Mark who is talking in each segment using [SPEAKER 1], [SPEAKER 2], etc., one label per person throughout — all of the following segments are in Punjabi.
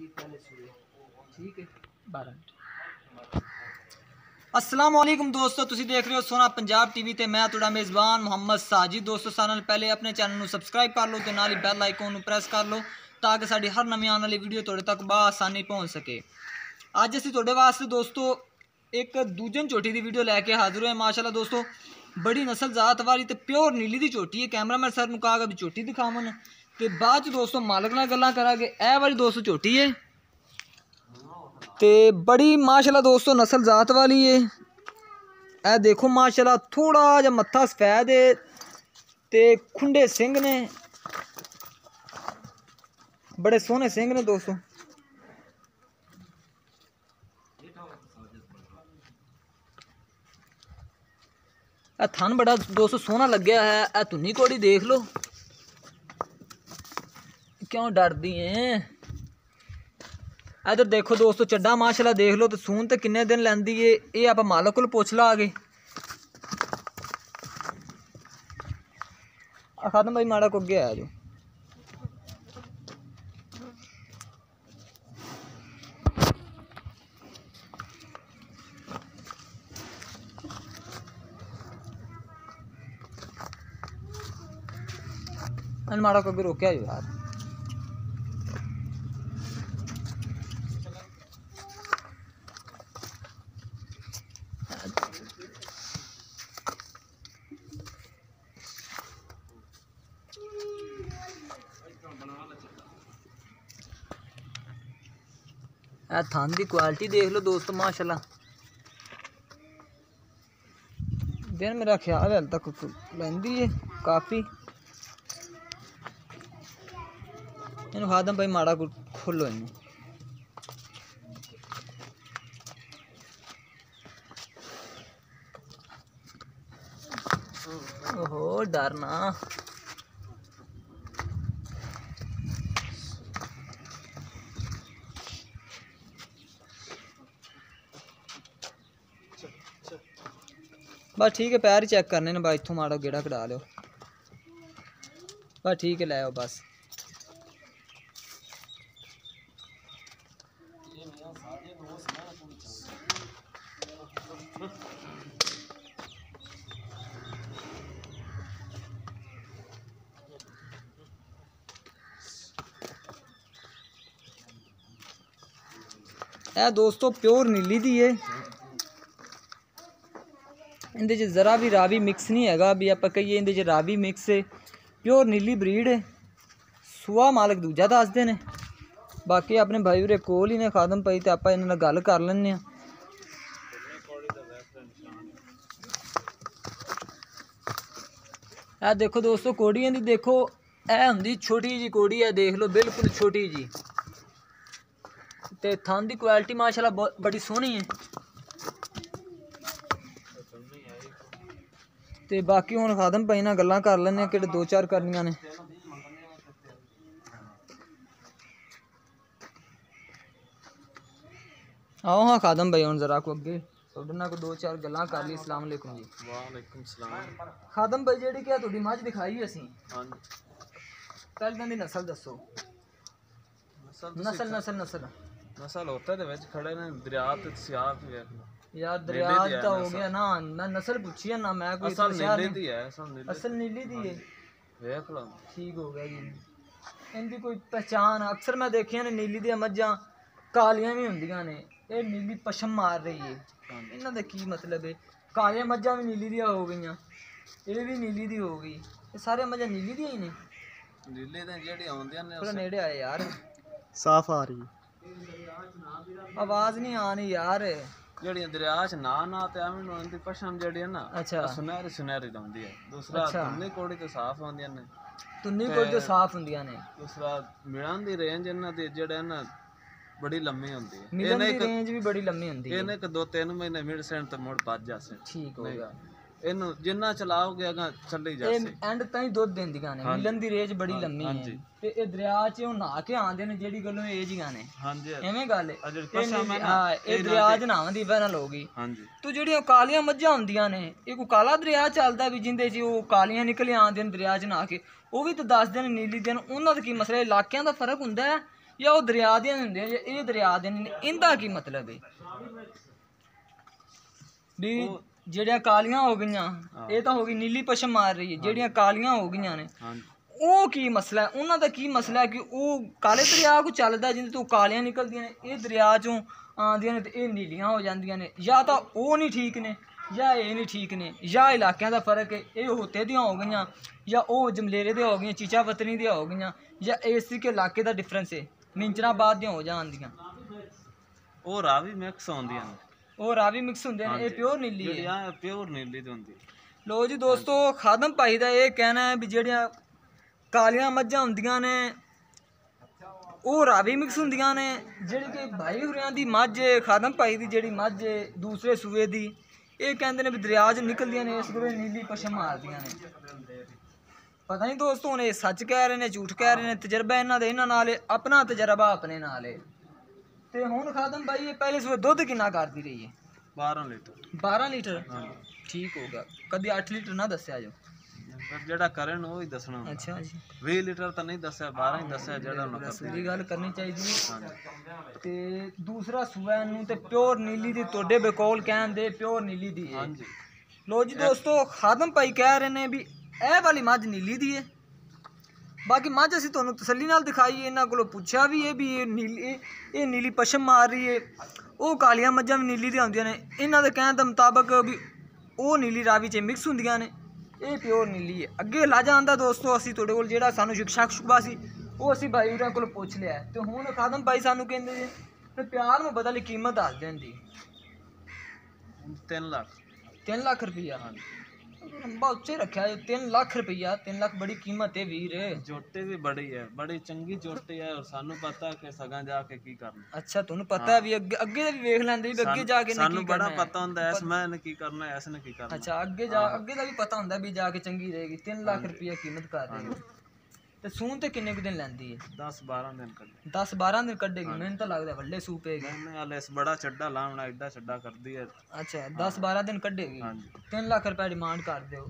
[SPEAKER 1] ठीक है 12 अस्सलाम वालेकुम दोस्तों, तुसी देख रहे हो सोना पंजाब टीवी ते मैं तुहाडा मेज़बान मोहम्मद साजिद। दोस्तों सारे नाल पहले अपने चैनल को सबसक्राइब कर लो तो नाल ही बैल आइकन प्रेस कर लो ताकि साडी हर नवी आने वाली वीडियो तुहाडे तक बआसानी पहुँच सके। अज असीं तुहाडे वास्ते दोस्तों एक दूजन झोटी की वीडियो लैके हाजिर हुए। माशाल्लाह दोस्तों बड़ी नस्ल जात वाली तो प्योर नीली की झोटी है। कैमरामैन सर नूं कहा भी झोटी दिखावन तो बाद दोस्तों मालक नाल गल्लां करांगे। ए वाली दोस्तों झोटी है तो बड़ी माशाल्लाह दोस्तों नस्ल जात वाली है। ए देखो माशाल्लाह थोड़ा जा मत्था सफेद है ते खुंडे सिंह ने, बड़े सोहने सिंह ने दोस्तों। थन बड़ा दोस्तों सोहना लग्या है। ए धुनी घोड़ी देख लो, क्यों डरदी है। इधर देखो दोस्तों चड्डा माशाल्लाह देख लो तो सून तो किन्ने दिन लैंदी है। ये आप मालक को पुछ ला आगे। खादम भाई माड़ा को अगे आ जाओ। माड़ा को अगे रोकया यार। थान की क्वालिटी देख लो दोस्तों माशाल्लाह। दिन मेरा ख्याल है तक लैंदी है काफ़ी। इन खादम भाई माड़ा को खोलो इन। ओहो डरना। बस ठीक है, पैर ही चेक करने ने बस। इतों माड़ो गेड़ा कढ़ा लो बस ठीक है, लै आओ बस। ए दोस्तों प्योर नीली दी है। इंदे च जरा भी रावी मिक्स नहीं हैगा। भी आप कहिए इंदे च रावी मिक्स है। प्योर नीली ब्रीड है। सुआ मालक दूजा दसदे ने। बाकी अपने भाई उरे कोल ही ने खादम भाई तो आप इन्हां नाल गल कर लैंदे आ। ए देखो दोस्तों कोड़ियां दी देखो, ए हुंदी छोटी जी कोड़ी है देख लो, बिल्कुल छोटी जी। ते थान दी क्वालिटी माशाल्लाह बड़ी सोहनी है। ते बाकी हुण खादम भाई नाल गल्लां कर लैंदे कि दो चार करनियां ने। आओ हाँ खादम भाई हुण जरा को अगे तुहाडे नाल को दो चार गल्लां कर ली। अस्सलाम वालेकुम जी।
[SPEAKER 2] वालेकुम सलाम।
[SPEAKER 1] खादम भाई जेहड़ी क्या तुहाडी मझ दिखाई असीं,
[SPEAKER 2] हां
[SPEAKER 1] पहले दी नस्ल दसो। नस्ल नस्ल नस्ल
[SPEAKER 2] नस्ल होता दे विच खड़े ने दरिया ते सियाफ वेख लो
[SPEAKER 1] यार। दरिया तो हो गया ना, मैं नस्ल पूछी है ना, मैं कोई
[SPEAKER 2] असल नीली दी है।
[SPEAKER 1] असल नीली दी है।
[SPEAKER 2] देख लो
[SPEAKER 1] ठीक हो गया जी। इनकी कोई पहचान अक्सर मैं देखिया ने नीली दी मज्जां कालियां भी हुंदियां ने। ये नीली पशम मार रही है। इन्हां दा की मतलब है। कालियां मज्जां भी नीली दी हो गई, ये भी नीली दी हो गई। ये सारे मज्जां नीली दी ही ने।
[SPEAKER 2] नीले दे जेडी आउंदियां ने
[SPEAKER 1] थोड़ा नेड़े आए यार,
[SPEAKER 3] साफ आ रही
[SPEAKER 1] आवाज नहीं आनी यार।
[SPEAKER 2] जेडियां दरिया च ना ते एवें उनदी पशम जेडी है ना,
[SPEAKER 1] अच्छा
[SPEAKER 2] सुनहरी सुनहरी रहुंदी है। दूसरा
[SPEAKER 1] अच्छा।
[SPEAKER 2] तुन्नी कोड़ी तो साफ आउंदियां ने।
[SPEAKER 1] तुन्नी कोई तो साफ हुंदियां ने।
[SPEAKER 2] दूसरा मिलन दी रेंज इन्हां दी जेड़े ना बड़ी लम्मी होंदी है।
[SPEAKER 1] मिलन दी रेंज भी बड़ी लम्मी हुंदी है।
[SPEAKER 2] इन्हें 2-3 महीने मिड सेंट ते मुड़ भज जासे।
[SPEAKER 1] ठीक हो गया।
[SPEAKER 2] इनू जिन्ना चलाओगे अगा चली जासे।
[SPEAKER 1] एंड ताई दुध देंदियां ने। मिलन दी रेंज बड़ी लम्मी है ते ए दरिया च नहा के आंदे ने जेडी गल्लों ए जियां ने।
[SPEAKER 2] हां जी
[SPEAKER 1] एवें गल है।
[SPEAKER 2] हां
[SPEAKER 1] ए दरिया च नहावन दी वजह नाल हो गई।
[SPEAKER 2] हां जी
[SPEAKER 1] तो जेडियां कालियां मज्जां हुंदियां ने, ए कोई काला दरिया चलदा भी जिंदे च ओ कालियां निकल आंदे ने दरिया च नहा के, ओ भी तो दस दिन नीली दिन। उन्हां दा की मसला, इलाकियां दा फर्क हुंदा है ਜਾਂ ਉਹ ਦਰਿਆ ਦੀਆਂ ਹੁੰਦੇ ਆ ਜਾਂ ਇਹ ਦਰਿਆ ਦੇ ਨੇ, ਇਹਦਾ ਕੀ ਮਤਲਬ ਹੈ ਵੀ ਜਿਹੜੀਆਂ ਕਾਲੀਆਂ ਹੋ ਗਈਆਂ ਇਹ ਤਾਂ ਹੋ ਗਈ ਨੀਲੀ ਪਸ਼ਮ ਮਾਰ ਰਹੀ ਹੈ, ਜਿਹੜੀਆਂ ਕਾਲੀਆਂ ਹੋ ਗਈਆਂ ਨੇ ਉਹ ਕੀ ਮਸਲਾ ਹੈ, ਉਹਨਾਂ ਦਾ ਕੀ ਮਸਲਾ ਹੈ ਕਿ ਉਹ ਕਾਲੇ ਦਰਿਆ ਕੋ ਚੱਲਦਾ ਜਿਹਦੇ ਤੋਂ ਕਾਲੀਆਂ ਨਿਕਲਦੀਆਂ ਨੇ, ਇਹ ਦਰਿਆ ਚੋਂ ਆਉਂਦੀਆਂ ਨੇ ਤੇ ਇਹ ਨੀਲੀਆਂ ਹੋ ਜਾਂਦੀਆਂ ਨੇ, ਜਾਂ ਤਾਂ ਉਹ ਨਹੀਂ ਠੀਕ ਨੇ ਜਾਂ ਇਹ ਨਹੀਂ ਠੀਕ ਨੇ, ਜਾਂ ਇਲਾਕਿਆਂ ਦਾ ਫਰਕ ਹੈ, ਇਹ ਹੋਤੇ ਦੀਆਂ ਹੋ ਗਈਆਂ ਜਾਂ ਉਹ ਜਮਲੇਰੇ ਦੀਆਂ ਹੋ ਗਈਆਂ, ਚੀਚਾ ਵਤਨੀ ਦੀਆਂ ਹੋ ਗਈਆਂ, ਜਾਂ ਏਸੀ ਕੇ ਇਲਾਕੇ ਦਾ ਡਿਫਰੈਂਸ ਹੈ, ਨਿੰਚਰਾਬਾਦ ਦੀਆਂ ਹੋ ਜਾਂਦੀਆਂ,
[SPEAKER 2] ਉਹ ਰਾਵੀ ਮਿਕਸ ਹੁੰਦੀਆਂ ਨੇ,
[SPEAKER 1] ਉਹ ਰਾਵੀ ਮਿਕਸ ਹੁੰਦੇ ਨੇ, ਇਹ ਪਿਓਰ ਨੀਲੀ ਹੈ,
[SPEAKER 2] ਜਿਹੜੀਆਂ ਪਿਓਰ ਨੀਲੀ ਦੀ ਹੁੰਦੀ।
[SPEAKER 1] ਲੋ ਜੀ ਦੋਸਤੋ, ਖਾਦਮ ਭਾਈ ਦਾ ਇਹ ਕਹਿਣਾ ਹੈ ਵੀ ਜਿਹੜੀਆਂ ਕਾਲੀਆਂ ਮੱਝਾਂ ਹੁੰਦੀਆਂ ਨੇ ਉਹ ਰਾਵੀ ਮਿਕਸ ਹੁੰਦੀਆਂ ਨੇ, ਜਿਹੜੀ ਕਿ ਭਾਈ ਹੁਰਿਆਂ ਦੀ ਮੱਝ ਖਾਦਮ ਭਾਈ ਦੀ ਜਿਹੜੀ ਮੱਝ ਦੂਸਰੇ ਸੂਏ ਦੀ, ਇਹ ਕਹਿੰਦੇ ਨੇ ਵੀ ਦਰਿਆ 'ਚ ਨਿਕਲਦੀਆਂ ਨੇ, ਇਸ ਕੋਲ ਨੀਲੀ ਪਸ਼ਮ ਮਾਰਦੀਆਂ ਨੇ। ਪਤਾ ਨਹੀਂ ਦੋਸਤੋ ਹੁਣ ਇਹ ਸੱਚ ਕਹਿ ਰਹੇ ਨੇ ਝੂਠ ਕਹਿ ਰਹੇ ਨੇ, ਤਜਰਬਾ ਇਹਨਾਂ ਦੇ ਇਹਨਾਂ ਨਾਲ, ਆਪਣਾ ਤਜਰਬਾ ਆਪਣੇ ਨਾਲ ਹੈ। ਤੇ ਹੁਣ ਖਾਦਮ ਭਾਈ ਇਹ ਪਹਿਲੇ ਸੂਏ ਦੁੱਧ ਕਿੰਨਾ ਕਰਦੀ ਰਹੀ ਹੈ?
[SPEAKER 2] 12 ਲੀਟਰ।
[SPEAKER 1] 12 ਲੀਟਰ ਠੀਕ ਹੋਗਾ, ਕਦੀ 8 ਲੀਟਰ ਨਾ ਦੱਸਿਆ ਜੋ,
[SPEAKER 2] ਜਿਹੜਾ ਕਰਨ ਉਹ ਹੀ ਦੱਸਣਾ।
[SPEAKER 1] ਅੱਛਾ ਜੀ,
[SPEAKER 2] 20 ਲੀਟਰ ਤਾਂ ਨਹੀਂ ਦੱਸਿਆ, 12 ਹੀ ਦੱਸਿਆ ਜਿਹੜਾ ਉਹਨਾਂ
[SPEAKER 1] ਦੀ ਗੱਲ ਕਰਨੀ ਚਾਹੀਦੀ ਹੈ। ਤੇ ਦੂਸਰਾ ਸੂਆ ਨੂੰ ਤੇ ਪਿਓਰ ਨੀਲੀ ਦੀ ਤੁਹਾਡੇ ਬਕੌਲ ਕਹਿੰਦੇ ਪਿਓਰ ਨੀਲੀ ਦੀ ਹੈ।
[SPEAKER 2] ਹਾਂਜੀ
[SPEAKER 1] ਲੋ ਜੀ ਦੋਸਤੋ, ਖਾਦਮ ਭਾਈ ਕਹਿ ਰਹੇ ਨੇ ਵੀ ਇਹ ਵਾਲੀ ਮੱਝ ਨੀਲੀ ਦੀ ਹੈ, ਬਾਕੀ ਮੱਝ ਅਸੀਂ ਤੁਹਾਨੂੰ ਤਸੱਲੀ ਨਾਲ ਦਿਖਾਈ, ਇਹਨਾਂ ਕੋਲੋਂ ਪੁੱਛਿਆ ਵੀ ਇਹ ਇਹ ਨੀਲੀ ਪਸ਼ਮ ਮਾਰ ਰਹੀ ਹੈ, ਉਹ ਕਾਲੀਆਂ ਮੱਝਾਂ ਵੀ ਨੀਲੀ ਦੀਆਂ ਹੁੰਦੀਆਂ ਨੇ, ਇਹਨਾਂ ਦੇ ਕਹਿਣ ਦੇ ਮੁਤਾਬਕ ਵੀ ਉਹ ਨੀਲੀ ਰਾਵੀ 'ਚ ਮਿਕਸ ਹੁੰਦੀਆਂ ਨੇ, ਇਹ ਪਿਓਰ ਨੀਲੀ ਹੈ। ਅੱਗੇ ਲਾਜਾ ਆਂਦਾ ਦੋਸਤੋ, ਅਸੀਂ ਤੁਹਾਡੇ ਕੋਲ ਜਿਹੜਾ ਸਾਨੂੰ ਸ਼ੱਕ ਸ਼ੁਬਾ ਸੀ ਉਹ ਅਸੀਂ ਭਾਈ ਉਹਨਾਂ ਕੋਲ ਪੁੱਛ ਲਿਆ, ਤੇ ਹੁਣ ਖਾਦਮ ਭਾਈ ਸਾਨੂੰ ਕਹਿੰਦੇ ਜੀ ਤੇ ਪਿਆਰ ਨੂੰ ਬਦਲ ਕੀਮਤ ਦੱਸ ਦਿੰਦੀ
[SPEAKER 2] 3 ਲੱਖ।
[SPEAKER 1] 3 ਲੱਖ ਰੁਪਈਆ? ਲੰਬਾ ਉੱਚੇ ਰੱਖਿਆ 3 ਲੱਖ ਰੁਪਈਆ, 3 ਲੱਖ ਬੜੀ ਕੀਮਤ ਹੈ ਵੀਰ।
[SPEAKER 2] ਜੋਟੇ ਵੀ ਬੜੀ ਹੈ, ਬੜੀ ਚੰਗੀ ਜੋਟੀ ਹੈ, ਔਰ ਸਾਨੂੰ ਪਤਾ ਕਿ ਸਗਾਂ ਜਾ ਕੇ ਕੀ ਕਰਨਾ।
[SPEAKER 1] ਅੱਛਾ, ਤੁਹਾਨੂੰ ਪਤਾ ਹੈ ਵੀ ਅੱਗੇ ਦਾ ਵੀ ਵੇਖ ਲੈਂਦੇ ਵੀ ਅੱਗੇ ਜਾ ਕੇ
[SPEAKER 2] ਸਾਨੂੰ ਬੜਾ ਪਤਾ ਹੁੰਦਾ ਇਸ ਮੈਂ ਨੇ ਕੀ ਕਰਨਾ, ਇਸ ਨੇ ਕੀ ਕਰਨਾ।
[SPEAKER 1] ਅੱਛਾ, ਅੱਗੇ ਦਾ ਵੀ ਪਤਾ ਹੁੰਦਾ ਵੀ ਜਾ ਕੇ ਚੰਗੀ ਰਹੇਗੀ। 3 ਲੱਖ ਰੁਪਈਆ ਕੀਮਤ ਕਰ ਰਹੀ ਹੈ, ਤੇ ਸੂਨ ਤੇ ਕਿੰਨੇ ਕੁ ਦਿਨ ਲੈਂਦੀ ਹੈ?
[SPEAKER 2] 10-12 ਦਿਨ ਕੱਢੇ।
[SPEAKER 1] 10-12 ਦਿਨ ਕੱਢੇਗੀ? ਮੈਨੂੰ ਤਾਂ ਲੱਗਦਾ ਵੱਡੇ ਸੂ ਪਏਗੀ।
[SPEAKER 2] ਨਹੀਂ ਹਾਲੇ ਇਸ ਬੜਾ ਚੱਡਾ ਲਾਉਣਾ, ਐਡਾ ਚੱਡਾ ਕਰਦੀ ਹੈ।
[SPEAKER 1] ਅੱਛਾ, 10-12 ਦਿਨ ਕੱਢੇਗੀ। 3 ਲੱਖ ਰੁਪਏ ਡਿਮਾਂਡ ਕਰ ਦਿਓ।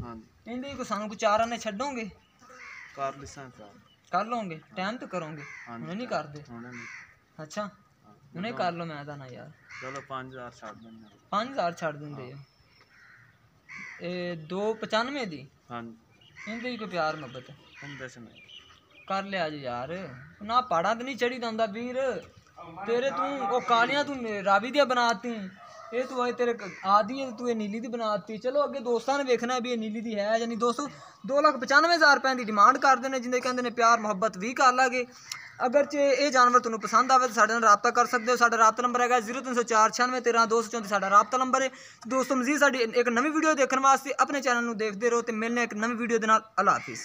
[SPEAKER 1] ਇਹਦੇ ਕੋ ਸਾਨੂੰ ਕੋ 4 ਆਨੇ ਛੱਡੋਗੇ?
[SPEAKER 2] ਕਰ ਲਿਸਾਂ
[SPEAKER 1] ਕਰ ਲਓਗੇ? ਟਾਈਮ ਤੇ ਕਰੋਗੇ, ਹੁਣੇ ਨਹੀਂ ਕਰਦੇ? ਅੱਛਾ, ਹੁਣੇ ਕਰ ਲਓ। ਮੈਂ ਤਾਂ ਨਾ ਯਾਰ,
[SPEAKER 2] ਚਲੋ 5000 ਛੱਡ ਦਿੰਦੇ।
[SPEAKER 1] 5000 ਛੱਡ ਦਿੰਦੇ ਆ? ਇਹ 295 ਦੀ?
[SPEAKER 2] ਹਾਂਜੀ,
[SPEAKER 1] ਇਹਦੇ ਹੀ ਕੋਈ ਪਿਆਰ ਮੁਹੱਬਤ
[SPEAKER 2] ਹੁੰਦੇ ਸੀ ਨਹੀਂ
[SPEAKER 1] ਕਰ ਲਿਆ ਜੀ ਯਾਰ, ਨਾ ਪਹਾੜਾਂ ਤੇ ਨਹੀਂ ਚੜੀ ਜਾਂਦਾ ਵੀਰ ਤੇਰੇ, ਤੂੰ ਉਹ ਕਾਲੀਆਂ ਤੂੰ ਰਾਵੀ ਦੀਆਂ ਬਣਾਤੀ, ਇਹ ਤੂੰ ਆਏ ਤੇਰੇ ਆਦੀ ਹੈ, ਤੂੰ ਇਹ ਨੀਲੀ ਦੀ ਬਣਾਤੀ। ਚਲੋ ਅੱਗੇ ਦੋਸਤਾਂ ਨੇ ਵੇਖਣਾ ਵੀ ਇਹ ਨੀਲੀ ਦੀ ਹੈ ਜਾਂ ਨਹੀਂ। ਦੋਸਤੋ 2,95,000 ਰੁਪਏ ਦੀ ਡਿਮਾਂਡ ਕਰਦੇ ਨੇ, ਜਿੰਦੇ ਕਹਿੰਦੇ ਨੇ ਪਿਆਰ ਮੁਹੱਬਤ ਵੀ ਕਰ ਲਾਂਗੇ। ਅਗਰ ਜੇ ਇਹ ਜਾਨਵਰ ਤੁਹਾਨੂੰ ਪਸੰਦ ਆਵੇ ਤਾਂ ਸਾਡੇ ਨਾਲ ਰਾਬਤਾ ਕਰ ਸਕਦੇ ਹੋ। ਸਾਡਾ ਰਾਬਤਾ ਨੰਬਰ ਹੈਗਾ 03049613 ਸਾਡਾ ਰਾਬਤਾ ਨੰਬਰ ਹੈ। ਦੋਸਤੋ ਮਜ਼ੀਦ ਸਾਡੀ ਇੱਕ ਨਵੀਂ ਵੀਡੀਓ ਦੇਖਣ ਵਾਸਤੇ ਆਪਣੇ ਚੈਨਲ ਨੂੰ ਦੇਖਦੇ ਰਹੋ, ਤੇ ਮਿਲਨੇ ਇੱਕ ਨਵੀਂ ਵੀਡੀਓ ਦੇ ਨਾਲ। ਅੱਲਾ ਹਾਫਿਜ਼।